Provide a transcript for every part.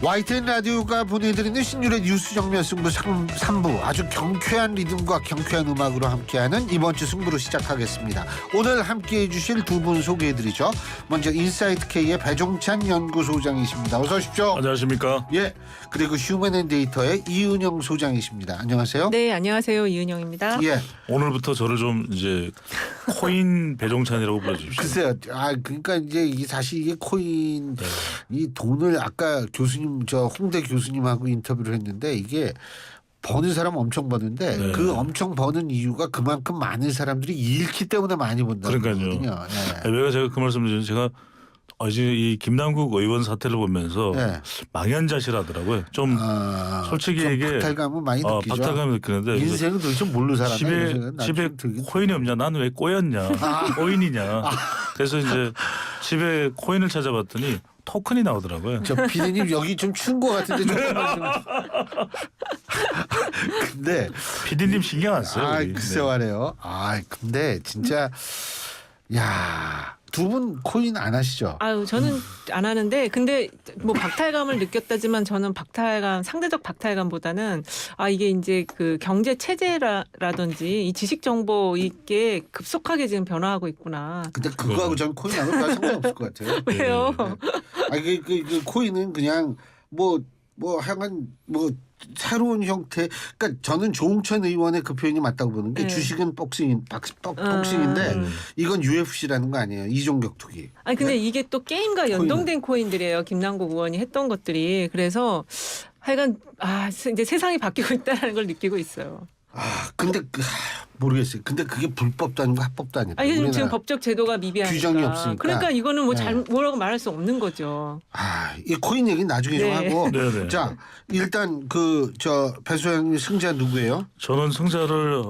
YTN 라디오가 보내드리는 신율의 뉴스 정면 승부 3부 아주 경쾌한 리듬과 경쾌한 음악으로 함께하는 이번 주 승부로 시작하겠습니다. 오늘 함께해 주실 두 분 소개해드리죠. 먼저 인사이트K의 배종찬 연구소장이십니다. 어서 오십시오. 안녕하십니까. 예. 그리고 휴먼앤데이터의 이은영 소장이십니다. 안녕하세요. 네, 안녕하세요. 이은영입니다. 예. 오늘부터 저를 좀 이제 코인 배종찬이라고 불러주십시오. 글쎄요. 그러니까 이제 사실 이게 코인 이 돈을 아까 교수님 홍대 교수님하고 인터뷰를 했는데 이게 버는 사람 엄청 버는데 네. 그 엄청 버는 이유가 그만큼 많은 사람들이 잃기 때문에 많이 번다는 그러니까요. 거거든요. 예. 왜 제가 그 말씀을 드리면 제가 어제 이 김남국 의원 사태를 보면서 네. 망연자실하더라고요. 좀 솔직히 좀 이게 박탈감은 많이 느끼죠. 박탈감을 느끼는데 인생은 도대체 뭘로 살아나? 집에 코인이 없냐? 나는 왜 꼬였냐? 코인이냐? 그래서 이제 집에 코인을 찾아봤더니 토큰이 나오더라고요. 저 피디님 여기 좀 추운 것 같은데 조금만 좀. 근데 피디님 신경 안 써요. 우리. 글쎄 말이에요. 근데 진짜 야. 두 분 코인 안 하시죠? 저는 안 하는데 근데 뭐 박탈감을 느꼈다지만 저는 상대적 박탈감보다는 이게 이제 그 경제 체제라든지 이 지식 정보 이게 급속하게 지금 변화하고 있구나. 근데 그거하고 전 코인하고 별 상관없을 것 같아요. 왜요? 그 코인은 그냥 하여간 새로운 형태. 그러니까 저는 조홍천 의원의 그 표현이 맞다고 보는 게 주식은 복싱인데 이건 UFC라는 거 아니에요. 이종격투기. 근데 이게 또 게임과 연동된 코인들이에요. 김남국 의원이 했던 것들이. 그래서 하여간 이제 세상이 바뀌고 있다는 걸 느끼고 있어요. 근데 모르겠어요. 근데 그게 불법도 아니고 합법도 아니고. 이게 지금 법적 제도가 미비하니까. 규정이 없으니까. 그러니까 이거는 뭐라고 말할 수 없는 거죠. 이 코인 얘기는 나중에 좀 하고. 네네. 자, 일단 배 소장님 승자 누구예요? 저는 승자를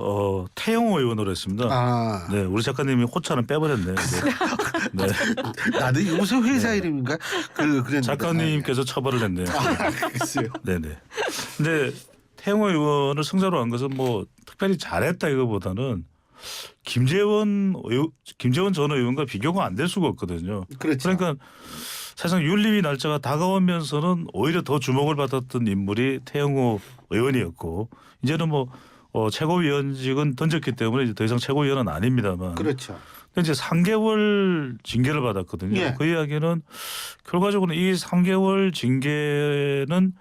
태영호 의원으로 했습니다. 네, 우리 작가님이 호차는 빼버렸네요. 네. 나도 이거 무슨 회사 이름인가? 그랬는데. 작가님께서 처벌을 했네요. 글쎄요. 네네. 근데 태영호 의원을 승자로 한 것은 특별히 잘했다 이거보다는 김재원 전 의원과 비교가 안 될 수가 없거든요. 그렇죠. 그러니까 사실상 윤리위 날짜가 다가오면서는 오히려 더 주목을 받았던 인물이 태영호 의원이었고 이제는 최고위원직은 던졌기 때문에 이제 더 이상 최고위원은 아닙니다만. 그렇죠. 이제 3개월 징계를 받았거든요. 예. 그 이야기는 결과적으로 이 3개월 징계는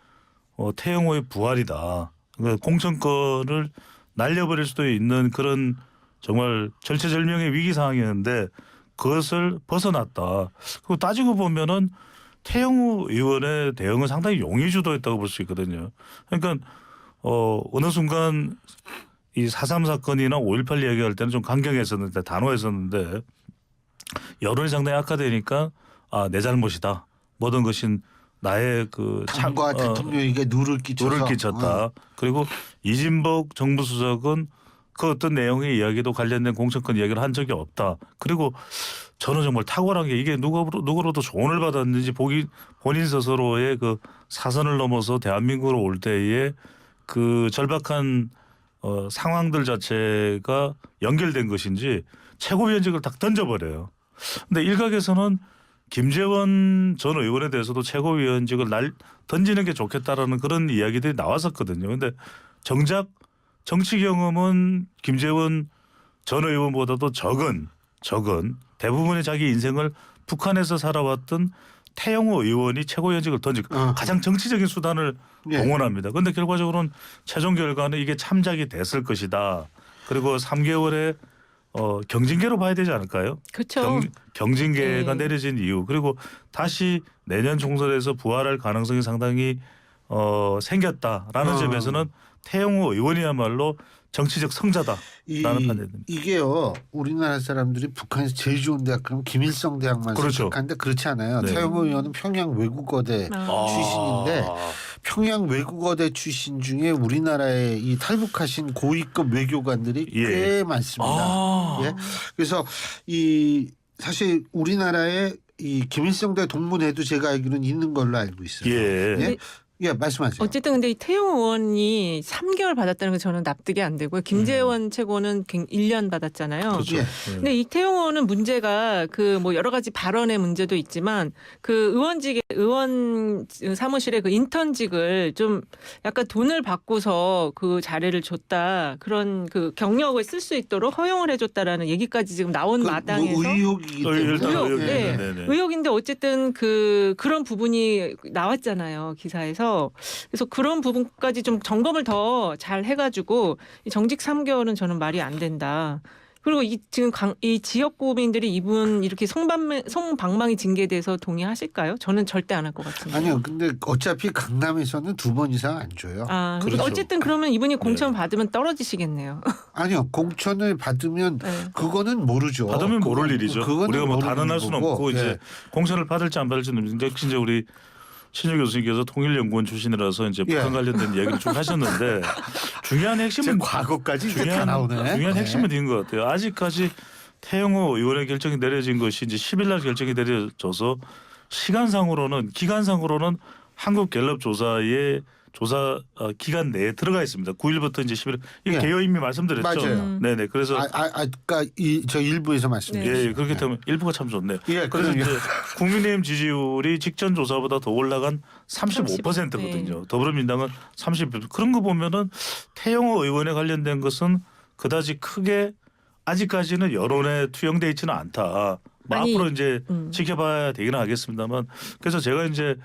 태영호의 부활이다. 그러니까 공천권을 날려버릴 수도 있는 그런 정말 절체절명의 위기 상황이었는데 그것을 벗어났다. 그리고 따지고 보면은 태영호 의원의 대응은 상당히 용의주도했다고 볼 수 있거든요. 그러니까 어느 순간 이 4.3 사건이나 5.18 이야기할 때는 좀 강경했었는데 단호했었는데 여론이 상당히 악화되니까 내 잘못이다. 모든 것인 나의 당과 대통령에게 누를 끼쳤다. 그리고 이진복 정부수석은 그 어떤 내용의 이야기도 관련된 공천권 이야기를 한 적이 없다. 그리고 저는 정말 탁월한 게 이게 누구로도 조언을 받았는지 본인 스스로의 그 사선을 넘어서 대한민국으로 올 때의 그 절박한 상황들 자체가 연결된 것인지 최고위원직을 딱 던져버려요. 근데 일각에서는 김재원 전 의원에 대해서도 최고위원직을 던지는 게 좋겠다라는 그런 이야기들이 나왔었거든요. 근데 정작 정치 경험은 김재원 전 의원보다도 적은 대부분의 자기 인생을 북한에서 살아왔던 태영호 의원이 최고위원직을 던지고 가장 정치적인 수단을 동원합니다. 그런데 결과적으로는 최종 결과는 이게 참작이 됐을 것이다. 그리고 3개월에 경징계로 봐야 되지 않을까요? 그렇죠. 경징계가 내려진 이유 그리고 다시 내년 총선에서 부활할 가능성이 상당히 생겼다라는 점에서는 태영호 의원이야말로 정치적 성자다라는 판단입니다. 이게요. 우리나라 사람들이 북한에서 제일 좋은 대학 그러면 김일성 대학만 생각하는데 그렇지 않아요. 네. 태영호 의원은 평양 외국어대 출신인데 평양 외국어대 출신 중에 우리나라에 이 탈북하신 고위급 외교관들이 꽤 많습니다. 예. 그래서 사실 우리나라에 이 김일성 대 동문회도 제가 알기로는 있는 걸로 알고 있어요. 예. 예, 말씀하세요. 어쨌든 근데 이 태용 의원이 3개월 받았다는 게 저는 납득이 안 되고요. 김재원 최고는 1년 받았잖아요. 그렇죠. 예. 네. 근데 이 태용 의원은 문제가 그 뭐 여러 가지 발언의 문제도 있지만 그 의원 사무실에 그 인턴직을 좀 약간 돈을 받고서 그 자리를 줬다. 그런 그 경력을 쓸 수 있도록 허용을 해줬다라는 얘기까지 지금 나온 그 마당에서 뭐 의혹이기 때문에 일단 의혹, 의혹. 네. 네네. 의혹인데 어쨌든 그런 부분이 나왔잖아요 기사에서. 그래서 그런 부분까지 좀 점검을 더 잘 해가지고 이 정직 3개월은 저는 말이 안 된다. 그리고 지금 이 지역구민들이 이분 이렇게 송방망이 징계에 대해서 동의하실까요? 저는 절대 안 할 것 같습니다. 아니요. 근데 어차피 강남에서는 2번 이상 안 줘요. 아, 그렇죠. 어쨌든 그러면 이분이 공천 받으면 떨어지시겠네요. 아니요. 공천을 받으면 네. 그거는 모르죠. 받으면 모를 일이죠. 그거는 우리가 뭐 모르는 단언할 수는 거고. 없고 이제 예. 공천을 받을지 안 받을지는 모르는데 진짜 우리 신유 교수님께서 통일연구원 출신이라서 이제 예. 북한 관련된 이야기를 좀 하셨는데 중요한 핵심은 과거까지 이제 다 나오네. 중요한 네. 핵심은 이런 것 같아요. 아직까지 태영호 의원의 결정이 내려진 것이 이제 10일 날 결정이 내려져서 기간상으로는 한국갤럽조사의 조사 기간 내에 들어가 있습니다. 9일부터 이제 11일 이게 예. 개요 이미 말씀드렸죠. 맞아요. 네네. 그래서 아까 저 일부에서 말씀드렸어요. 예, 그렇기 때문에 일부가 참 좋네. 예, 그래서 그럼요. 이제 국민의힘 지지율이 직전 조사보다 더 올라간 35%거든요. 네. 더불어민주당은 30%. 그런 거 보면은 태영호 의원에 관련된 것은 그다지 크게 아직까지는 여론에 투영돼 있지는 않다. 뭐 아니, 앞으로 이제 지켜봐야 되기는 하겠습니다만 그래서 제가 이제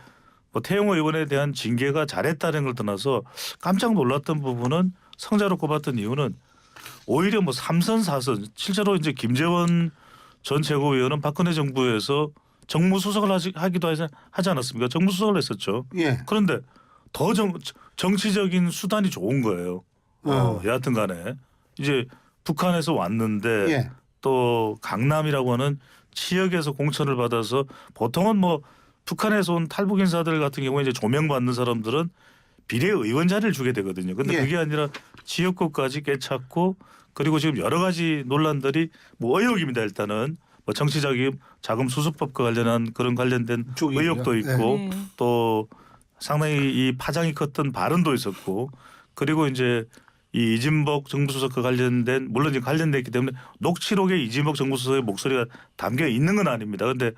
뭐 태영호 의원에 대한 징계가 잘했다는 걸 떠나서 깜짝 놀랐던 부분은 성자로 꼽았던 이유는 오히려 뭐 3선 4선 실제로 이제 김재원 전 최고위원은 박근혜 정부에서 정무수석을 하기도 하지 않았습니까? 정무수석을 했었죠. 예. 그런데 더 정치적인 수단이 좋은 거예요. 여하튼 간에 이제 북한에서 왔는데 예. 또 강남이라고 하는 지역에서 공천을 받아서 보통은 뭐 북한에서 온 탈북 인사들 같은 경우에 이제 조명받는 사람들은 비례의원 자리를 주게 되거든요. 근데 예. 그게 아니라 지역구까지 깨찾고 그리고 지금 여러 가지 논란들이 뭐 의혹입니다. 일단은 뭐 정치자금 자금 수수법과 관련한 그런 관련된 쪽이고요. 의혹도 있고 네. 또 상당히 이 파장이 컸던 발언도 있었고 그리고 이제 이 이진복 정부수석과 관련된 물론 이제 관련됐기 때문에 녹취록에 이진복 정부수석의 목소리가 담겨 있는 건 아닙니다. 그런데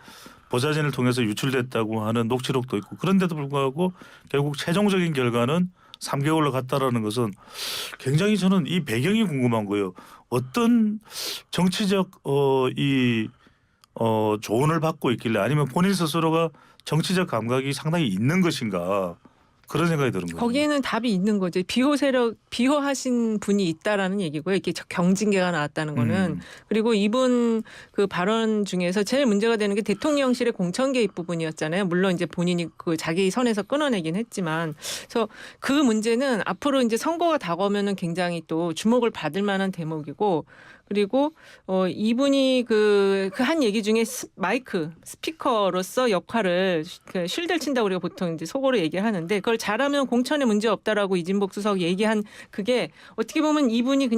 보좌진을 통해서 유출됐다고 하는 녹취록도 있고 그런데도 불구하고 결국 최종적인 결과는 3개월로 갔다라는 것은 굉장히 저는 이 배경이 궁금한 거예요. 어떤 정치적 조언을 받고 있길래 아니면 본인 스스로가 정치적 감각이 상당히 있는 것인가 그런 생각이 드는 거예요. 거기에는 답이 있는 거죠. 비호하신 분이 있다라는 얘기고요. 이렇게 경징계가 나왔다는 거는. 그리고 이분 그 발언 중에서 제일 문제가 되는 게 대통령실의 공천 개입 부분이었잖아요. 물론 이제 본인이 그 자기 선에서 끊어내긴 했지만, 그래서 그 문제는 앞으로 이제 선거가 다가오면은 굉장히 또 주목을 받을 만한 대목이고. 그리고 이분이 그 한 얘기 중에 마이크 스피커로서 역할을 쉴드를 친다고 우리가 보통 이제 속어로 얘기를 하는데 그걸 잘하면 공천에 문제 없다라고 이진복 수석 얘기한 그게 어떻게 보면 이분의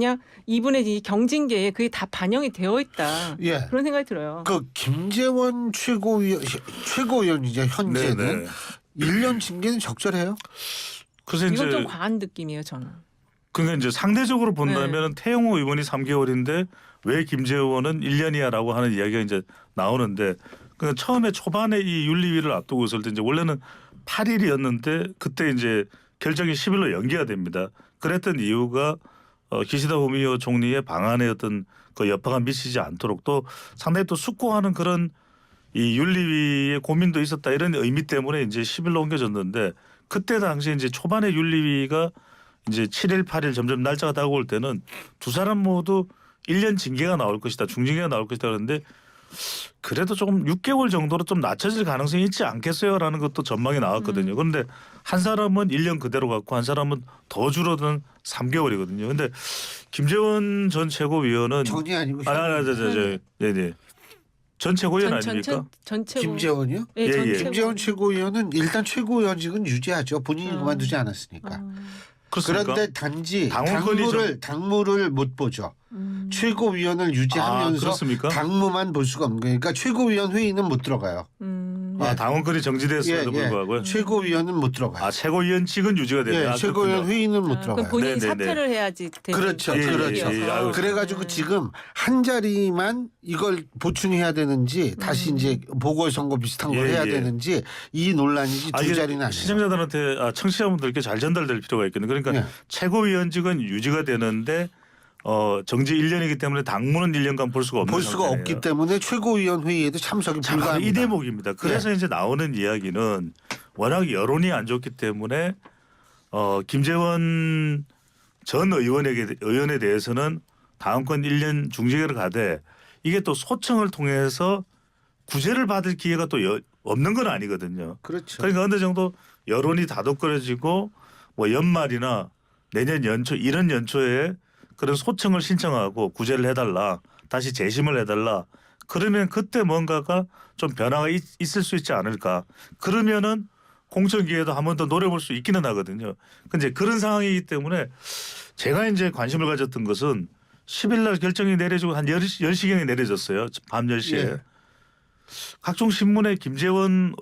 이 경징계에 그게 다 반영이 되어 있다. 예. 그런 생각이 들어요. 그 김재원 최고위원이죠. 현재는 네네. 1년 징계는 적절해요? 그래서 이건 좀 이제 과한 느낌이에요, 저는. 그러니까 이제 상대적으로 본다면 태영호 의원이 3개월인데 왜 김재원은 1년이야라고 하는 이야기가 이제 나오는데 그러니까 처음에 초반에 이 윤리위를 앞두고 있을 때 이제 원래는 8일이었는데 그때 이제 결정이 10일로 연기가 됩니다. 그랬던 이유가 기시다 후미오 총리의 방안에 어떤 그 여파가 미치지 않도록 또 상당히 또 숙고하는 그런 이 윤리위의 고민도 있었다 이런 의미 때문에 이제 10일로 옮겨졌는데 그때 당시에 이제 초반에 윤리위가 이제 7일, 8일 점점 날짜가 다가올 때는 두 사람 모두 1년 징계가 나올 것이다. 중징계가 나올 것이다. 그런데 그래도 조금 6개월 정도로 좀 낮춰질 가능성이 있지 않겠어요라는 것도 전망이 나왔거든요. 그런데 한 사람은 1년 그대로 갔고 한 사람은 더 줄어든 3개월이거든요. 그런데 김재원 전 최고위원은 전이 아니고 네네. 전 최고위원 아닙니까? 전 최고. 김재원이요? 네, 전 예, 예. 최고. 김재원 최고위원은 일단 최고위원직은 유지하죠. 본인이 그만두지 않았으니까. 그렇습니까? 그런데 단지 당원권이죠. 당무를 못 보죠. 최고위원을 유지하면서 그렇습니까? 당무만 볼 수가 없는 거예요. 그러니까 최고위원 회의는 못 들어가요. 아, 당원권이 정지됐음에도 불구하고요. 최고위원은 못 들어가요. 아, 최고위원직은 유지가 되네요. 아, 최고위원 그렇군요. 회의는 못 들어가요. 그럼 본인이 네네네. 사퇴를 해야지 되는 그렇죠, 상황이어서. 그렇죠. 그래가지고 지금 한 자리만 이걸 보충해야 되는지 다시 이제 보궐선거 비슷한 걸 예, 해야 예. 되는지 이 논란이지 두 이게 자리는 아니에요. 시청자들한테 청취자분들께 잘 전달될 필요가 있거든요. 그러니까 네. 최고위원직은 유지가 되는데 정지 1년이기 때문에 당무는 1년간 볼 수가 없는 볼 수가 상태예요. 없기 때문에 최고위원 회의에도 참석이 자, 바로 이 불가합니다. 대목입니다. 그래서 이제 나오는 이야기는 워낙 여론이 안 좋기 때문에 김재원 전 의원에 대해서는 당원권 1년 중지를 가되 이게 또 소청을 통해서 구제를 받을 기회가 또 없는 건 아니거든요. 그렇죠. 그러니까 어느 정도 여론이 다독거려지고 뭐 연말이나 내년 연초 이런 연초에 그런 소청을 신청하고 구제를 해달라 다시 재심을 해달라 그러면 그때 뭔가가 좀 변화가 있을 수 있지 않을까 그러면은 공천기회도 한 번 더 노려볼 수 있기는 하거든요. 근데 그런 상황이기 때문에 제가 이제 관심을 가졌던 것은 10일 날 결정이 내려지고 한 10시경에 내려졌어요. 밤 10시에. 예. 각종 신문에 김재원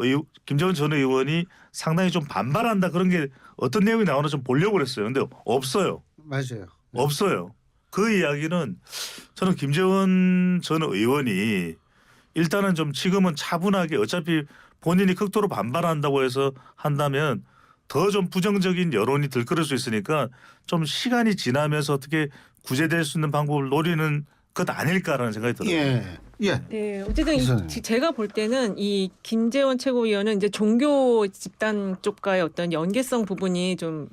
전 의원이 상당히 좀 반발한다 그런 게 어떤 내용이 나오나 좀 보려고 그랬어요. 근데 없어요. 맞아요. 없어요. 그 이야기는 저는 김재원 전 의원이 일단은 좀 지금은 차분하게 어차피 본인이 극도로 반발한다고 해서 한다면 더 좀 부정적인 여론이 들끓을 수 있으니까 좀 시간이 지나면서 어떻게 구제될 수 있는 방법을 노리는 것 아닐까라는 생각이 들어요. 예. 예. 네, 어쨌든 이선님. 제가 볼 때는 이 김재원 최고위원은 이제 종교 집단 쪽과의 어떤 연계성 부분이 좀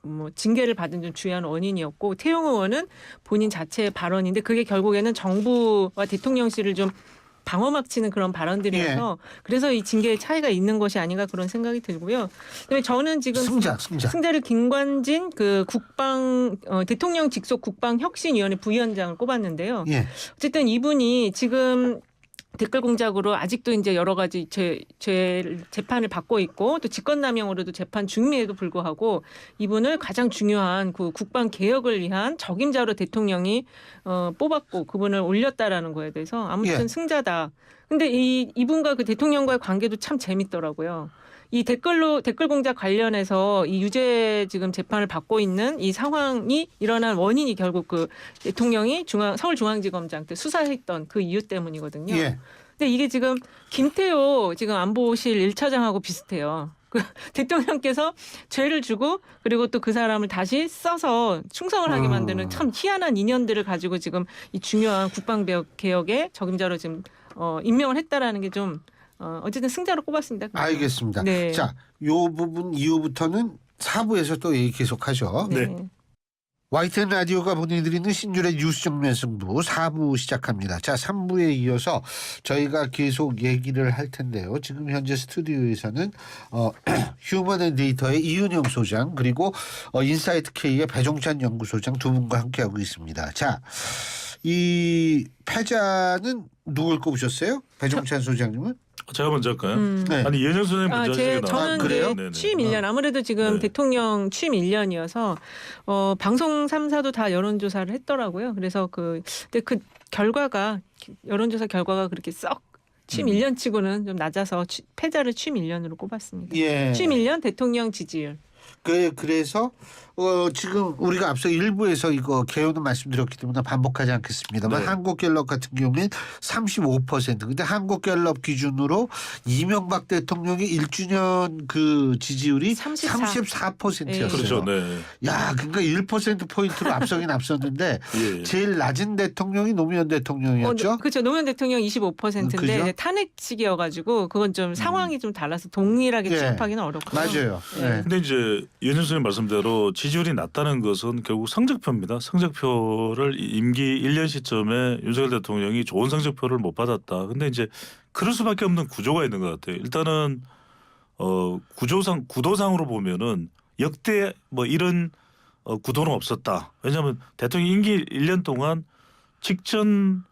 뭐 징계를 받은 좀 주요한 원인이었고 태용 의원은 본인 자체의 발언인데 그게 결국에는 정부와 대통령실을 좀 방어막 치는 그런 발언들이어서 그래서 이 징계의 차이가 있는 것이 아닌가 그런 생각이 들고요. 그다음에 저는 지금 승자를 김관진 그 대통령 직속 국방혁신위원회 부위원장을 꼽았는데요. 예. 어쨌든 이분이 지금 댓글 공작으로 아직도 이제 여러 가지 재판을 받고 있고 또 직권남용으로도 재판 중임에도 불구하고 이분을 가장 중요한 그 국방 개혁을 위한 적임자로 대통령이 뽑았고 그분을 올렸다라는 거에 대해서 아무튼 승자다. 근데 이분과 그 대통령과의 관계도 참 재밌더라고요. 이 댓글 공작 관련해서 이 유죄 지금 재판을 받고 있는 이 상황이 일어난 원인이 결국 그 대통령이 서울중앙지검장 때 수사했던 그 이유 때문이거든요. 예. 근데 이게 지금 김태호 지금 안보실 1차장하고 비슷해요. 그 대통령께서 죄를 주고 그리고 또 그 사람을 다시 써서 충성을 하게 만드는 참 희한한 인연들을 가지고 지금 이 중요한 국방개혁에 적임자로 지금 임명을 했다라는 게 좀 어쨌든 승자로 꼽았습니다. 알겠습니다. 네. 자, 요 부분 이후부터는 4부에서 또 얘기 계속하죠. 네. YTN 라디오가 보내드리는 신율의 뉴스 정면 승부 4부 시작합니다. 자, 3부에 이어서 저희가 계속 얘기를 할 텐데요. 지금 현재 스튜디오에서는 휴먼앤데이터의 이은영 소장 그리고 인사이트 K의 배종찬 연구소장 두 분과 함께하고 있습니다. 자, 이 패자는 누굴 꼽으셨어요? 배종찬 소장님은? 제가 먼저 할까요? 네. 아니 이현영 선생님 먼저 하시겠다. 저는 그래요? 이제 취임 1년 아무래도 지금 네. 대통령 취임 1년이어서 방송 3사도 다 여론조사를 했더라고요. 그래서 근데 그 결과가 여론조사 결과가 그렇게 썩 취임 1년치고는 좀 낮아서 패자를 취임 1년으로 꼽았습니다. 예. 취임 1년 대통령 지지율. 그래서 지금 우리가 앞서 일부에서 이거 개요는 말씀드렸기 때문에 반복하지 않겠습니다만 네. 한국갤럽 같은 경우에는 35%. 근데 한국갤럽 기준으로 이명박 대통령의 1주년 그 지지율이 34%였어요. 그렇죠. 네. 야, 그러니까 1% 포인트로 앞서긴 앞섰는데 예. 제일 낮은 대통령이 노무현 대통령이었죠. 그렇죠. 노무현 대통령 25%인데 그죠? 탄핵식이어가지고 그건 좀 상황이 좀 달라서 동일하게 예. 취급하기는 어렵고요. 맞아요. 네. 근데 이제 이현영 선생님 말씀대로 지지율이 낮다는 것은 결국 성적표입니다. 성적표를 임기 1년 시점에 윤석열 대통령이 좋은 성적표를 못 받았다. 근데 이제 그럴 수밖에 없는 구조가 있는 것 같아요. 일단은 구도상으로 보면은 역대 뭐 이런 구도는 없었다. 왜냐하면 대통령 임기 1년 동안 직전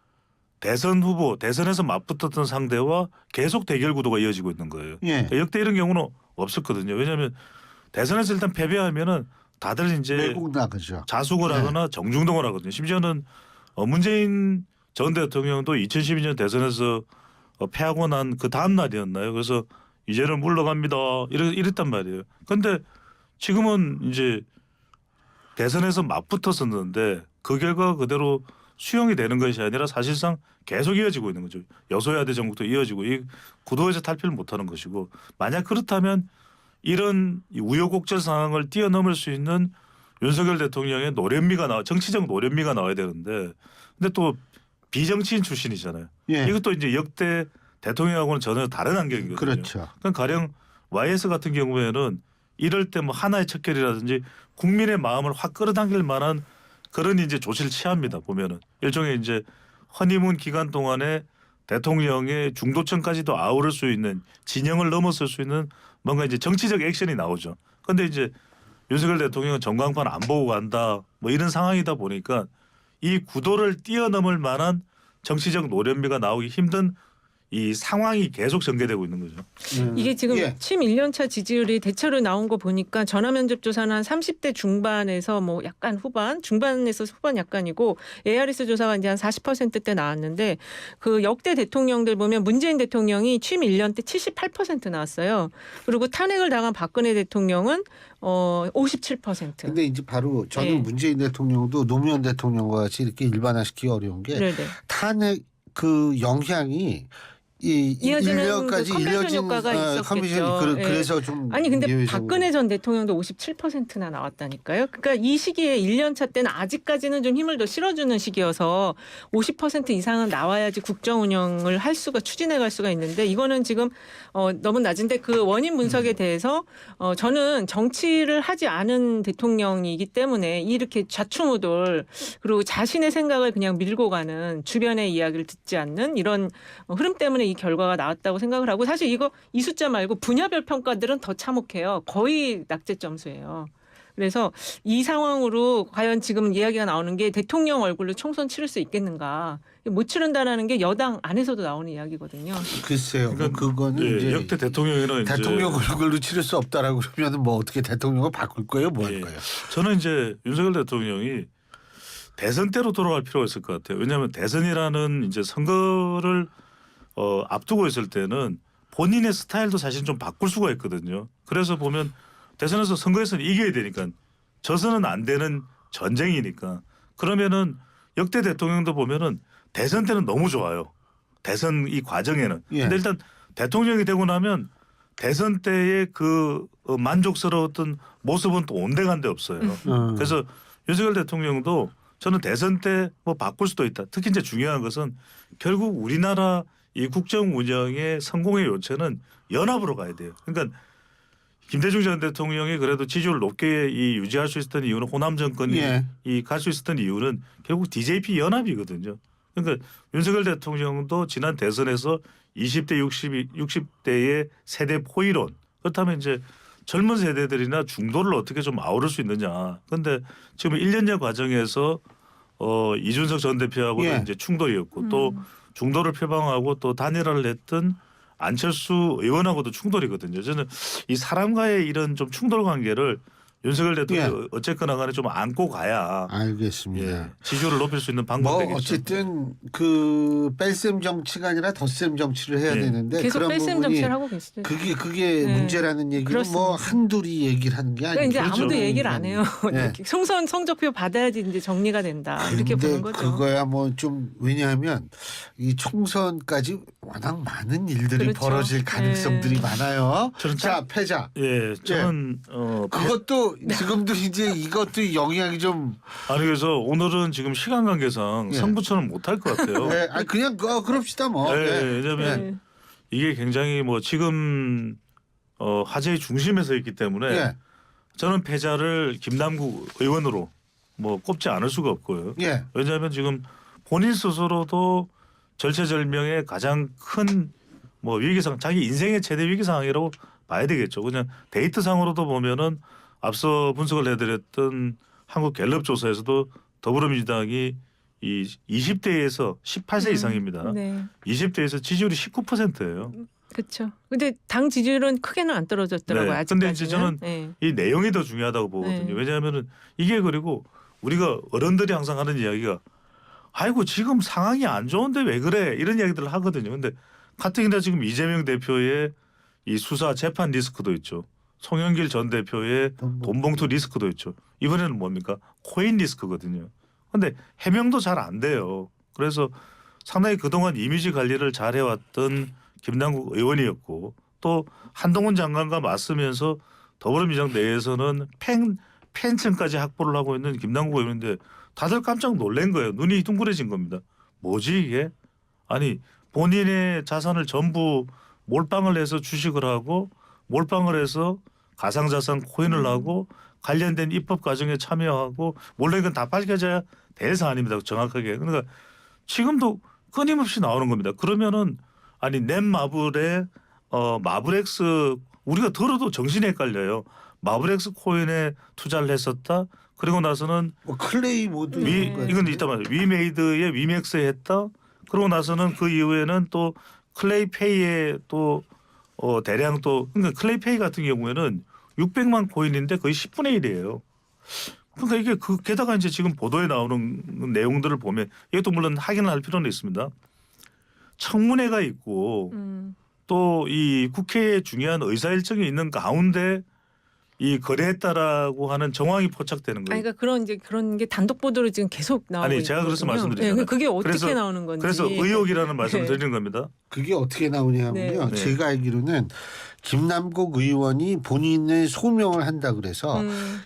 대선 후보, 대선에서 맞붙었던 상대와 계속 대결 구도가 이어지고 있는 거예요. 예. 역대 이런 경우는 없었거든요. 왜냐하면 대선에서 일단 패배하면은 다들 이제 외국 나가죠. 자숙을 하거나 정중동을 하거든요. 심지어는 문재인 전 대통령도 2012년 대선에서 패하고 난 그 다음 날이었나요? 그래서 이제는 물러갑니다. 이랬단 말이에요. 그런데 지금은 이제 대선에서 맞붙었었는데 그 결과 그대로 수용이 되는 것이 아니라 사실상 계속 이어지고 있는 거죠. 여소야대 정국도 이어지고 이 구도에서 탈피를 못하는 것이고 만약 그렇다면 이런 우여곡절 상황을 뛰어넘을 수 있는 윤석열 대통령의 정치적 노련미가 나와야 되는데 근데 또 비정치인 출신이잖아요. 예. 이것도 이제 역대 대통령하고는 전혀 다른 환경이거든요. 그렇죠. 그러니까 가령 YS 같은 경우에는 이럴 때 뭐 하나의 척결이라든지 국민의 마음을 확 끌어당길 만한 그런 이제 조치를 취합니다. 보면은 일종의 이제 허니문 기간 동안에 대통령의 중도층까지도 아우를 수 있는 진영을 넘어설 수 있는 뭔가 이제 정치적 액션이 나오죠. 그런데 이제 윤석열 대통령은 전광판 안 보고 간다 뭐 이런 상황이다 보니까 이 구도를 뛰어넘을 만한 정치적 노련미가 나오기 힘든 이 상황이 계속 전개되고 있는 거죠. 이게 지금 예. 취임 1년차 지지율이 대체로 나온 거 보니까 전화면접 조사는 한 30대 중반에서 뭐 약간 후반, 중반에서 후반 약간이고 ARS 조사가 이제 한 40%대 나왔는데 그 역대 대통령들 보면 문재인 대통령이 취임 1년 때 78% 나왔어요. 그리고 탄핵을 당한 박근혜 대통령은 57%. 근데 이제 바로 저는 네. 문재인 대통령도 노무현 대통령과 같이 이렇게 일반화시키기 어려운 게 네네. 탄핵 그 영향이 이 이어지는 일년까지 그 컨벤션 효과가 있었겠죠. 그래서 좀 아니 근데 예외적으로. 박근혜 전 대통령도 57%나 나왔다니까요. 그러니까 이 시기에 1년차 때는 아직까지는 좀 힘을 더 실어주는 시기여서 50% 이상은 나와야지 국정 운영을 할 수가 추진해 갈 수가 있는데 이거는 지금 너무 낮은데 그 원인 분석에 대해서 저는 정치를 하지 않은 대통령이기 때문에 이렇게 좌충우돌 그리고 자신의 생각을 그냥 밀고 가는 주변의 이야기를 듣지 않는 이런 흐름 때문에 이 결과가 나왔다고 생각을 하고 사실 이 숫자 말고 분야별 평가들은 더 참혹해요. 거의 낙제 점수예요. 그래서 이 상황으로 과연 지금 이야기가 나오는 게 대통령 얼굴로 총선 치를 수 있겠는가. 못 치른다라는 게 여당 안에서도 나오는 이야기거든요. 글쎄요. 그러니까 그거는 예, 이제 역대 대통령이나 이제 대통령 얼굴로 치를 수 없다라고 그러면 뭐 어떻게 대통령을 바꿀 거예요? 뭐 할 예. 거예요? 저는 이제 윤석열 대통령이 대선 때로 돌아갈 필요가 있을 것 같아요. 왜냐하면 대선이라는 이제 선거를 앞두고 있을 때는 본인의 스타일도 사실 좀 바꿀 수가 있거든요. 그래서 보면 대선에서 선거에서는 이겨야 되니까 져서는 안 되는 전쟁이니까 그러면은 역대 대통령도 보면은 대선 때는 너무 좋아요. 대선 이 과정에는. 예. 근데 일단 대통령이 되고 나면 대선 때의 그 만족스러웠던 모습은 또 온데간데 없어요. 그래서 윤석열 대통령도 저는 대선 때 뭐 바꿀 수도 있다. 특히 이제 중요한 것은 결국 우리나라 이 국정 운영의 성공의 요체는 연합으로 가야 돼요. 그러니까 김대중 전 대통령이 그래도 지지율 높게 이 유지할 수 있었던 이유는 호남 정권이 예. 이 갈 수 있었던 이유는 결국 DJP 연합이거든요. 그러니까 윤석열 대통령도 지난 대선에서 20대 60대의 세대 포이론 그렇다면 이제 젊은 세대들이나 중도를 어떻게 좀 아우를 수 있느냐. 그런데 지금 1년여 과정에서 이준석 전 대표하고도 예. 이제 충돌이었고 또 중도를 표방하고 또 단일화를 했던 안철수 의원하고도 충돌이거든요. 저는 이 사람과의 이런 좀 충돌 관계를 윤석열 대통령이 어쨌거나 간에 좀 안고 가야 알겠습니다. 예, 지지율을 높일 수 있는 방법이 뭐 되겠죠. 어쨌든 그 뺄셈 정치가 아니라 덧셈 정치를 해야 예. 되는데 계속 그런 뺄셈 부분이 정치를 하고 계시죠. 그게 네. 문제라는 얘기는 그렇습니다. 뭐 한둘이 얘기를 하는 게 그러니까 아니고 이제 아무도 얘기를 안 해요. 네. 총선 성적표 받아야지 이제 정리가 된다. 이렇게 근데 보는 거죠. 그거야 뭐 좀 왜냐하면 이 총선까지 워낙 많은 일들이 그렇죠. 벌어질 가능성들이 네. 많아요. 저는 자 패자. 예, 저는 그것도 지금도 이제 이것도 영향이 좀 아니 그래서 오늘은 지금 시간 관계상 예. 성부처는 못할 것 같아요. 네, 그냥 그럽시다 뭐. 예, 네. 왜냐하면 네. 이게 굉장히 뭐 지금 화제의 중심에 서 있기 때문에 예. 저는 패자를 김남국 의원으로 뭐 꼽지 않을 수가 없고요. 예. 왜냐하면 지금 본인 스스로도 절체절명의 가장 큰 뭐 위기상 자기 인생의 최대 위기 상황이라고 봐야 되겠죠. 그냥 데이터상으로도 보면은 앞서 분석을 해드렸던 한국 갤럽 조사에서도 더불어민주당이 이 20대에서 18세 이상입니다. 네. 20대에서 지지율이 19%예요. 그렇죠. 근데 당 지지율은 크게는 안 떨어졌더라고요. 네. 아직까지는. 근데 이제 저는 네. 이 내용이 더 중요하다고 보거든요. 네. 왜냐하면은 이게 그리고 우리가 어른들이 항상 하는 이야기가 아이고 지금 상황이 안 좋은데 왜 그래 이런 이야기들을 하거든요. 근데 가뜩이나 지금 이재명 대표의 이 수사 재판 리스크도 있죠. 송영길 전 대표의 돈봉투 리스크도 있죠. 이번에는 뭡니까? 코인 리스크거든요. 그런데 해명도 잘 안 돼요. 그래서 상당히 그동안 이미지 관리를 잘 해왔던 김남국 의원이었고 또 한동훈 장관과 맞서면서 더불어민주당 내에서는 팬층까지 확보를 하고 있는 김남국 의원인데 다들 깜짝 놀란 거예요. 눈이 둥그레진 겁니다. 뭐지 이게? 아니 본인의 자산을 전부 몰빵을 해서 주식을 하고 몰빵을 해서 가상자산 코인을 하고 관련된 입법 과정에 참여하고 물론 이건 다 밝혀져야 될 사안입니다. 정확하게. 그러니까 지금도 끊임없이 나오는 겁니다. 그러면은 아니 넷마블의 마블엑스 우리가 들어도 정신이 헷갈려요. 마블엑스 코인에 투자를 했었다. 그리고 나서는 뭐 클레이 모드 이건 이따 말이에요. 위메이드에 위맥스에 했다. 그러고 나서는 그 이후에는 또 클레이페이에 또 대량 또 그러니까 클레이페이 같은 경우에는 600만 코인인데 거의 10분의 1이에요. 그러니까 이게 게다가 이제 지금 보도에 나오는 내용들을 보면 이것도 물론 확인을 할 필요는 있습니다. 청문회가 있고 또 이 국회에 중요한 의사 일정이 있는 가운데 이 거래했다라고 하는 정황이 포착되는 거예요. 아니, 그러니까 그런 게 단독 보도로 지금 계속 나오고 아니 제가 그래서 말씀드리잖아요. 네, 그게 어떻게 그래서, 나오는 건지. 그래서 의혹이라는 말씀을 네. 드리는 겁니다. 그게 어떻게 나오냐면요. 네. 제가 알기로는 김남국 의원이 본인의 소명을 한다 그래서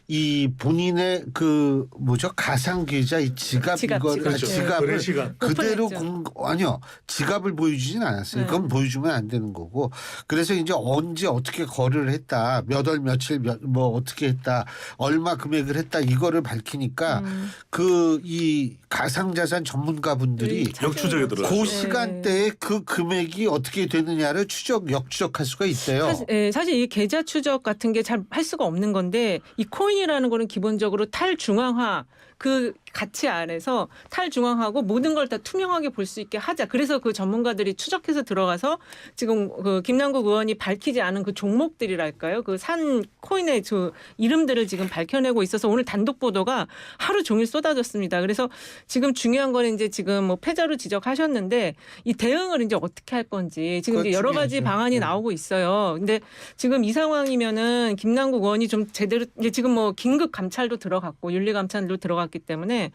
이 본인의 그 뭐죠 가상 계좌 이 지갑 이거를 그렇죠. 지갑을 거래 시간. 그대로 오픈했죠. 아니요 지갑을 보여주진 않았어요. 그건 보여주면 안 되는 거고 그래서 이제 언제 어떻게 거래를 했다 몇 월 며칠 뭐 어떻게 했다 얼마 금액을 했다 이거를 밝히니까 그 이 가상자산 전문가분들이 역추적에 들어요. 그 시간대에 그 금액이 어떻게 되느냐를 역추적할 수가 있대요. 사실 이 계좌 추적 같은 게 잘 할 수가 없는 건데 이 코인이라는 거는 기본적으로 탈중앙화 그 가치 아래서 탈중앙하고 모든 걸 다 투명하게 볼 수 있게 하자. 그래서 그 전문가들이 추적해서 들어가서 지금 그 김남국 의원이 밝히지 않은 그 종목들이랄까요? 그 산 코인의 그 이름들을 지금 밝혀내고 있어서 오늘 단독 보도가 하루 종일 쏟아졌습니다. 그래서 지금 중요한 거는 이제 지금 뭐 패자로 지적하셨는데 이 대응을 이제 어떻게 할 건지 지금 이제 여러 가지 중요하죠. 방안이 나오고 있어요. 근데 지금 이 상황이면은 김남국 의원이 좀 제대로 이제 지금 뭐 긴급 감찰도 들어갔고 윤리 감찰도 들어갔기 때문에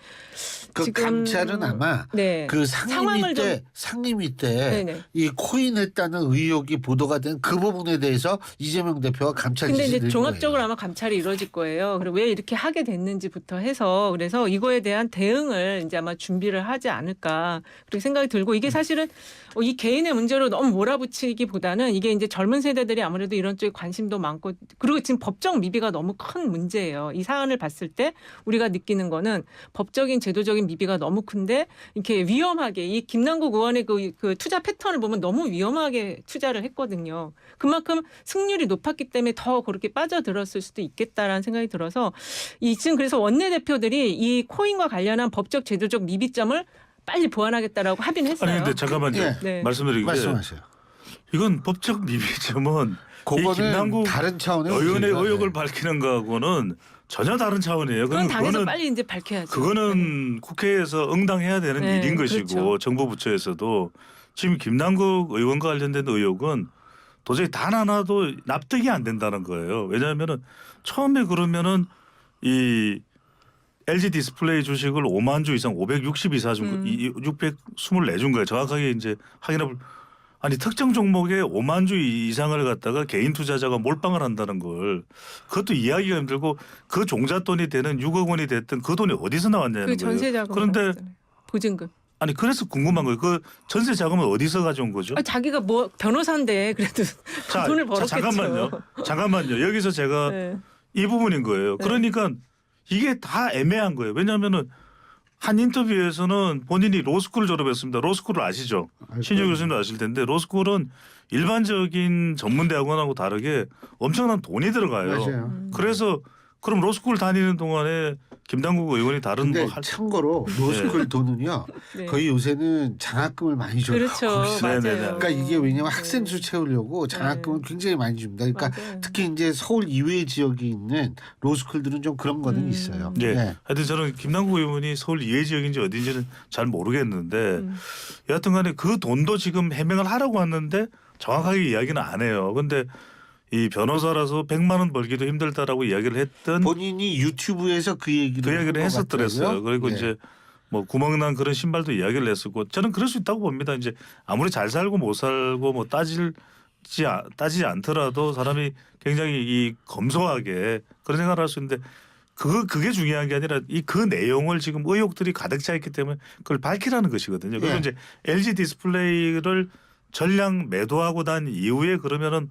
그 지금 감찰은 아마 네. 그 상황을 상임위 때 네네. 이 코인 했다는 의혹이 보도가 된 그 부분에 대해서 이재명 대표가 감찰 근데 지시를 이제 한 종합적으로 거예요. 아마 감찰이 이루어질 거예요. 그리고 왜 이렇게 하게 됐는지부터 해서 그래서 이거에 대한 대응을 이제 아마 준비를 하지 않을까 그렇게 생각이 들고 이게 사실은 이 개인의 문제로 너무 몰아붙이기보다는 이게 이제 젊은 세대들이 아무래도 이런 쪽에 관심도 많고 그리고 지금 법적 미비가 너무 큰 문제예요. 이 사안을 봤을 때 우리가 느끼는 거는 법적인 제도적인 미비가 너무 큰데 이렇게 위험하게 이 김남국 의원의 그 투자 패턴을 보면 너무 위험하게 투자를 했거든요. 그만큼 승률이 높았기 때문에 더 그렇게 빠져들었을 수도 있겠다라는 생각이 들어서 지금 그래서 원내대표들이 이 코인과 관련한 법적 제도적 미비점을 빨리 보완하겠다라고 합의는 했어요. 아니 근데 잠깐만요. 예. 네. 말씀드리게 말씀하세요. 이건 법적 미비점은 이 그거는 김남국 다른 차원의 의원의 문제가, 의혹을 네. 밝히는 거하고는 전혀 다른 차원이에요. 그건 당에서 그거는 빨리 이제 밝혀야죠. 그거는 국회에서 응당해야 되는 네, 일인 것이고 그렇죠. 정부 부처에서도 지금 김남국 의원과 관련된 의혹은 도저히 단 하나도 납득이 안 된다는 거예요. 왜냐하면은 처음에 그러면은 이 LG 디스플레이 주식을 5만 주 이상 562사 준 624준 거예요. 정확하게 이제 확인해 아니 특정 종목에 5만 주 이상을 갖다가 개인 투자자가 몰빵을 한다는 걸 그것도 이해하기가 힘들고 그 종잣돈이 되는 6억 원이 됐든 그 돈이 어디서 나왔냐는 그 거예요. 전세자금 그런데 보증금. 아니 그래서 궁금한 거예요. 그 전세 자금은 어디서 가져온 거죠? 자기가 뭐 변호사인데 그래도 자, 돈을 벌었겠죠. 잠깐만요. 여기서 제가 네. 이 부분인 거예요. 네. 그러니까 이게 다 애매한 거예요. 왜냐하면은 한 인터뷰에서는 본인이 로스쿨을 졸업했습니다. 로스쿨을 아시죠? 신유 교수님도 아실 텐데 로스쿨은 일반적인 전문대학원하고 다르게 엄청난 돈이 들어가요. 맞아요. 그래서 그럼 로스쿨 다니는 동안에 김남국 의원이 다른 근데 뭐 할. 참고로 로스쿨 돈은요 네. 거의 요새는 장학금을 많이 줘요. 그렇죠. 거기서. 맞아요. 네네네. 그러니까 이게 왜냐면 네. 학생 수 채우려고 장학금을 굉장히 많이 줍니다. 그러니까 맞아요. 특히 이제 서울 이외 지역이 있는 로스쿨들은 좀 그런 거는 있어요. 네. 네. 하여튼 저는 김남국 의원이 서울 이해 지역인지 어딘지는 잘 모르겠는데 여하튼간에 그 돈도 지금 해명을 하라고 왔는데 정확하게 이야기는 안 해요. 근데 이 변호사라서 100만 원 벌기도 힘들다라고 이야기를 했던 본인이 유튜브에서 그 얘기를 그 이야기를 한것 했었더랬어요. 같더라고요. 그리고 예. 이제 뭐 구멍난 그런 신발도 이야기를 했었고 저는 그럴 수 있다고 봅니다. 이제 아무리 잘 살고 못 살고 뭐 따지지 않더라도 사람이 굉장히 이 검소하게 그런 생각을 할 수 있는데 그게 중요한 게 아니라 이 그 내용을 지금 의혹들이 가득 차 있기 때문에 그걸 밝히라는 것이거든요. 그리고 예. 이제 LG 디스플레이를 전량 매도하고 난 이후에 그러면은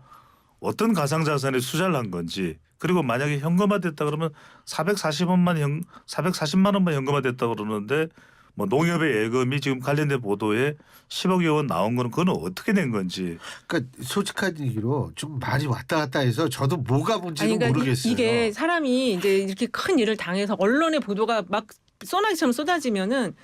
어떤 가상자산에 투자를 한 건지 그리고 만약에 현금화됐다 그러면 440만 원만 현금화됐다 그러는데 뭐 농협의 예금이 지금 관련된 보도에 10억여 원 나온 거는 그건 어떻게 된 건지. 그러니까 솔직한 얘기로 좀 말이 왔다 갔다 해서 저도 뭐가 뭔지는 아니, 그러니까 모르겠어요. 이게 사람이 이제 이렇게 큰 일을 당해서 언론의 보도가 막 소나기처럼 쏟아지면은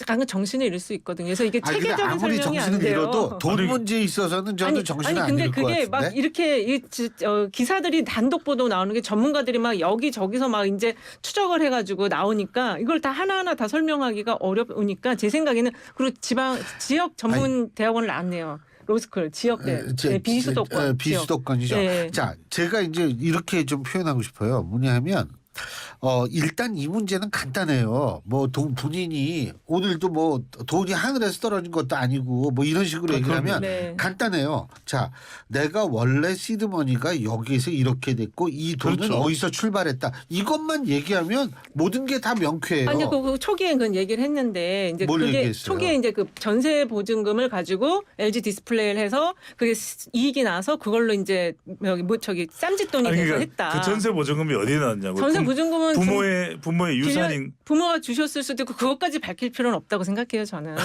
약간 정신을 잃을 수 있거든요. 그래서 이게 아니, 근데 체계적인 아무리 설명이 안 정신을 돼요. 잃어도 돈 아니, 문제에 있어서는 저는 정신을 안 근데 잃을 것 그게 같은데. 막 이렇게 기사들이 단독 보도 나오는 게 전문가들이 막 여기 저기서 막 이제 추적을 해가지고 나오니까 이걸 다 하나하나 다 설명하기가 어려우니까 제 생각에는 그리고 지역 전문 대학원을 나왔네요. 로스쿨 지역대 비수도권 비수도권이죠. 네. 자, 제가 이제 이렇게 좀 표현하고 싶어요. 뭐냐면 일단 이 문제는 간단해요. 뭐 본인이 오늘도 뭐 돈이 하늘에서 떨어진 것도 아니고 뭐 이런 식으로 얘기를 하면 네. 간단해요. 자, 내가 원래 시드머니가 여기에서 이렇게 됐고 이 돈은 그렇죠. 어디서 출발했다. 이것만 얘기하면 모든 게 다 명쾌해요. 아니 그 초기엔 그건 얘기를 했는데 이제 뭘 그게 얘기했어요? 초기에 이제 그 전세 보증금을 가지고 LG 디스플레이를 해서 그게 이익이 나서 그걸로 이제 여기 뭐 저기 쌈짓돈이 아니, 돼서 그러니까 했다. 그 전세 보증금이 어디에 나왔냐고. 전세 보증금은 부모의 유산인 부모가 주셨을 수도 있고 그것까지 밝힐 필요는 없다고 생각해요 저는.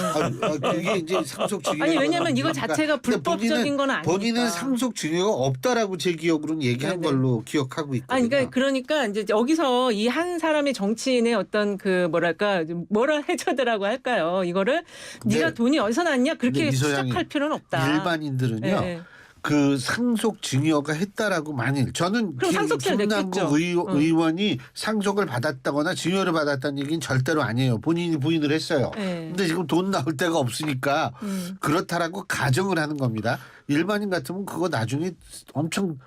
그게 이제 상속 증여. 아니 왜냐하면 이거 자체가 불법적인 건 아니니까. 본인은 상속 증여가 없다라고 제 기억으로는 얘기한 네네. 걸로 기억하고 있거든요. 아니 그러니까 이제 여기서 이 한 사람의 정치인의 어떤 그 뭐랄까 모럴 해저드라고 할까요? 이거를 네가 네. 돈이 어디서 났냐 그렇게 근데 이 소장이 추적할 필요는 없다. 일반인들은요. 네. 그 상속 증여가 했다라고 만일 저는 그럼 상속세를 김남국 냈겠죠. 의원이 상속을 받았다거나 증여를 받았다는 얘기는 절대로 아니에요. 본인이 부인을 했어요. 네. 근데 지금 돈 나올 데가 없으니까 그렇다라고 가정을 하는 겁니다. 일반인 같으면 그거 나중에 엄청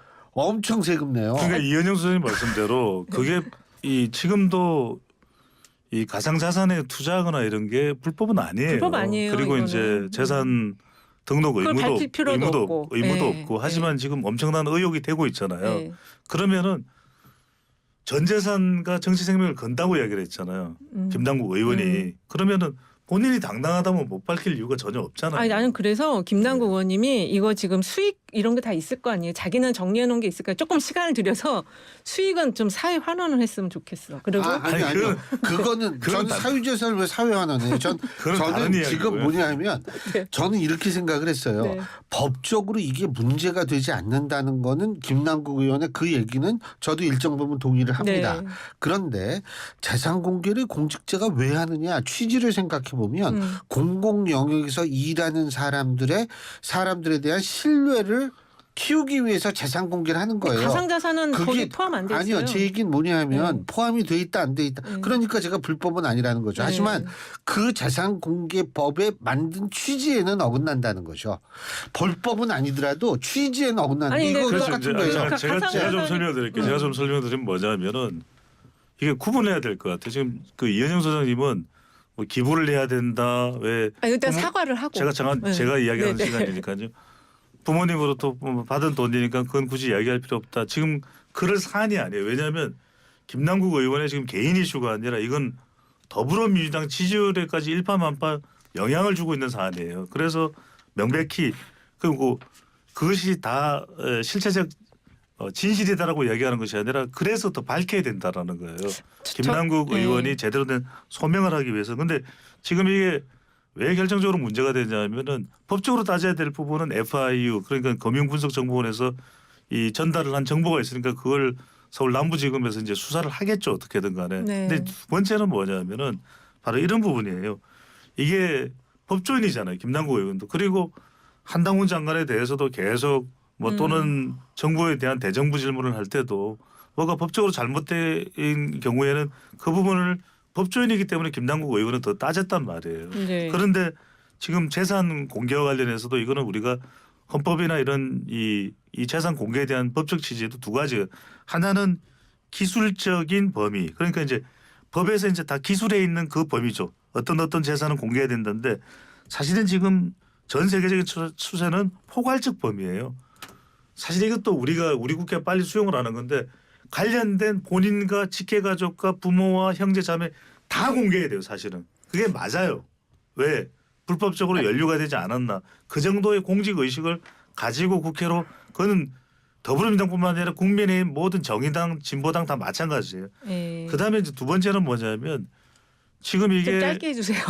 세금 내요. 그러니까 이현영 선생님 말씀대로 그게 이 지금도 이 가상자산에 투자하거나 이런 게 불법은 아니에요. 불법 아니에요, 그리고 이거는. 이제 재산 등록 그걸 밝힐 필요도 없고. 의무도 네. 없고 하지만 지금 엄청난 의혹이 되고 있잖아요. 네. 그러면은 전 재산과 정치 생명을 건다고 이야기를 했잖아요. 김남국 의원이. 그러면은 본인이 당당하다면 못 밝힐 이유가 전혀 없잖아요. 아니 나는 그래서 김남국 의원님이 이거 지금 수익 이런 게 다 있을 거 아니에요. 자기는 정리해 놓은 게 있을 거예요. 조금 시간을 들여서 수익은 좀 사회 환원을 했으면 좋겠어. 그리고 아니요. 그거는 전 사유재산을 왜 사회 환원해요? 그건 다른 저는 이야기고요. 지금 뭐냐면 네. 저는 이렇게 생각을 했어요. 네. 법적으로 이게 문제가 되지 않는다는 거는 김남국 의원의 그 얘기는 저도 일정 부분 동의를 합니다. 네. 그런데 재산 공개를 공직자가 왜 하느냐 취지를 생각해 보면 공공 영역에서 일하는 사람들에 대한 신뢰를 키우기 위해서 재산 공개를 하는 거예요. 가상자산은 그게 거기 포함 안 돼 있어요. 아니요. 제 얘기는 뭐냐면 포함이 돼 있다 안 돼 있다. 그러니까 제가 불법은 아니라는 거죠. 하지만 그 재산 공개법에 만든 취지에는 어긋난다는 거죠. 불법은 아니더라도 취지에는 어긋나는 아니, 이거 근데 똑같은 거예요. 제가 좀 설명드릴게요. 제가 좀 설명드리면 뭐냐면은 이게 구분해야 될 것 같아요. 지금 그 이현영 소장님은 뭐 기부를 해야 된다. 왜 아니, 일단 사과를 하고. 제가 이야기하는 네. 시간이니까요. 부모님으로부터 받은 돈이니까 그건 굳이 이야기할 필요 없다. 지금 그럴 사안이 아니에요. 왜냐하면 김남국 의원의 지금 개인 이슈가 아니라 이건 더불어민주당 지지율에까지 일파만파 영향을 주고 있는 사안이에요. 그래서 명백히 그리고 그것이 다 실체적 진실이다라고 이야기하는 것이 아니라 그래서 더 밝혀야 된다라는 거예요. 김남국 의원이 제대로 된 소명을 하기 위해서. 근데 지금 이게 왜 결정적으로 문제가 되냐면은 법적으로 따져야 될 부분은 FIU 그러니까 금융분석정보원에서 이 전달을 한 정보가 있으니까 그걸 서울 남부지검에서 이제 수사를 하겠죠 어떻게든 간에. 네. 근데 두 번째는 뭐냐면은 바로 이런 부분이에요. 이게 법조인이잖아요 김남국 의원도. 그리고 한당훈 장관에 대해서도 계속 뭐 또는 정부에 대한 대정부 질문을 할 때도 뭐가 법적으로 잘못된 경우에는 그 부분을 법조인이기 때문에 김남국 의원은 더 따졌단 말이에요. 네. 그런데 지금 재산 공개와 관련해서도 이거는 우리가 헌법이나 이런 이 재산 공개에 대한 법적 취지에도 두 가지. 하나는 기술적인 범위. 그러니까 이제 법에서 이제 다 기술에 있는 그 범위죠. 어떤 재산은 공개해야 된다는데 사실은 지금 전 세계적인 추세는 포괄적 범위예요. 사실 이것도 우리 국회가 빨리 수용을 하는 건데 관련된 본인과 직계가족과 부모와 형제 자매 다 공개해야 돼요. 사실은. 그게 맞아요. 왜? 불법적으로 연루가 되지 않았나. 그 정도의 공직의식을 가지고 국회로 그거는 더불어민주당뿐만 아니라 국민의힘 모든 정의당 진보당 다 마찬가지예요. 네. 그다음에 이제 두 번째는 뭐냐면 지금 좀 이게 짧게 해주세요.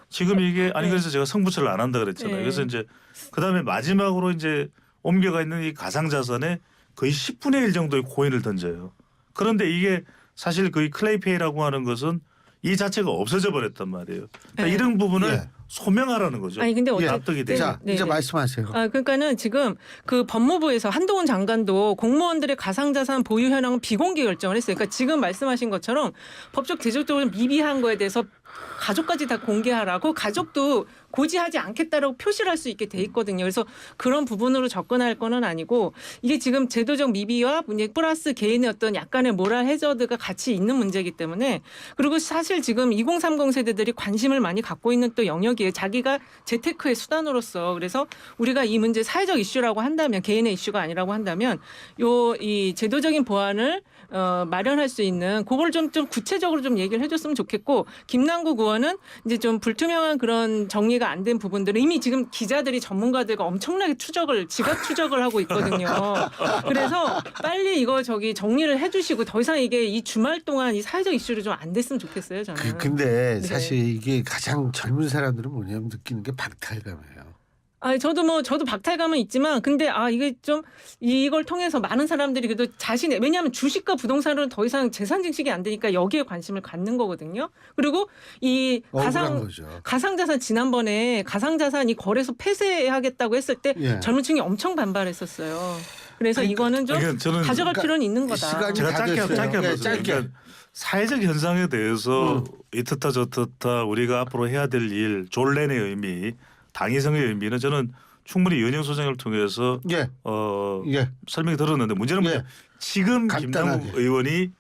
지금 이게 아니 네. 그래서 제가 성부처를 안 한다 그랬잖아요. 네. 그래서 이제 그다음에 마지막으로 이제 옮겨가 있는 이 가상자산에 거의 10분의 1 정도의 코인을 던져요. 그런데 이게 사실 거의 클레이페이라고 하는 것은 이 자체가 없어져 버렸단 말이에요. 그러니까 네. 이런 부분을 예. 소명하라는 거죠. 아니 근데 어쨌든 납득이 돼요. 자, 네, 이제 네. 말씀하세요. 그러니까는 지금 그 법무부에서 한동훈 장관도 공무원들의 가상자산 보유 현황은 비공개 결정을 했어요. 그러니까 지금 말씀하신 것처럼 법적 대조적으로 미비한 거에 대해서 가족까지 다 공개하라고 가족도 고지하지 않겠다라고 표시를 할 수 있게 돼 있거든요. 그래서 그런 부분으로 접근할 거는 아니고 이게 지금 제도적 미비와 플러스 개인의 어떤 약간의 모랄 해저드가 같이 있는 문제이기 때문에 그리고 사실 지금 2030 세대들이 관심을 많이 갖고 있는 또 영역이에요. 자기가 재테크의 수단으로서 그래서 우리가 이 문제 사회적 이슈라고 한다면 개인의 이슈가 아니라고 한다면 이 제도적인 보완을 마련할 수 있는 그걸 좀 구체적으로 좀 얘기를 해줬으면 좋겠고 김남국 의원은 이제 좀 불투명한 그런 정리가 안 된 부분들을 이미 지금 기자들이 전문가들과 엄청나게 지각 추적을 하고 있거든요. 그래서 빨리 이거 정리를 해주시고 더 이상 이게 이 주말 동안 이 사회적 이슈로 좀 안 됐으면 좋겠어요. 저는. 근데 네. 사실 이게 가장 젊은 사람들은 뭐냐면 느끼는 게 박탈감이에요. 저도 박탈감은 있지만 근데 이게 좀 이걸 통해서 많은 사람들이 그래도 왜냐하면 주식과 부동산은 더 이상 재산 증식이 안 되니까 여기에 관심을 갖는 거거든요. 그리고 이 억울한 거죠. 가상자산 지난번에 가상자산 이 거래소 폐쇄하겠다고 했을 때 예. 젊은 층이 엄청 반발했었어요. 그래서 이거는 좀 그러니까 저는 가져갈 그러니까 필요는 있는 거다. 시간이 제가 다 짧게 됐어요. 짧게 예, 말씀드리면 짧게. 그러니까 사회적 현상에 대해서 이렇다 저렇다 우리가 앞으로 해야 될 일, 졸렌의 의미, 당위성의 의미는 저는 충분히 이은영 소장을 통해서 예. 예. 설명이 들었는데 문제는 뭐냐? 예. 지금 간단하게. 김남국 의원이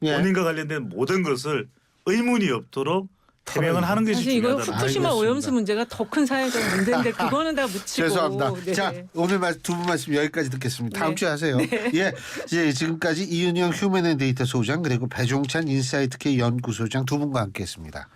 예. 본인과 관련된 모든 것을 의문이 없도록 해명을 하는 것이 사실 이거 중요하다. 후쿠시마 알겠습니다. 오염수 문제가 더 큰 사회적 문제인데 그거는 다 묻히고. 죄송합니다. 네. 자, 오늘 두 분 말씀 여기까지 듣겠습니다. 다음 네. 주에 하세요. 예, 이제 지금까지 이은영 휴먼앤데이터 소장 그리고 배종찬 인사이트K 연구소장 두 분과 함께했습니다.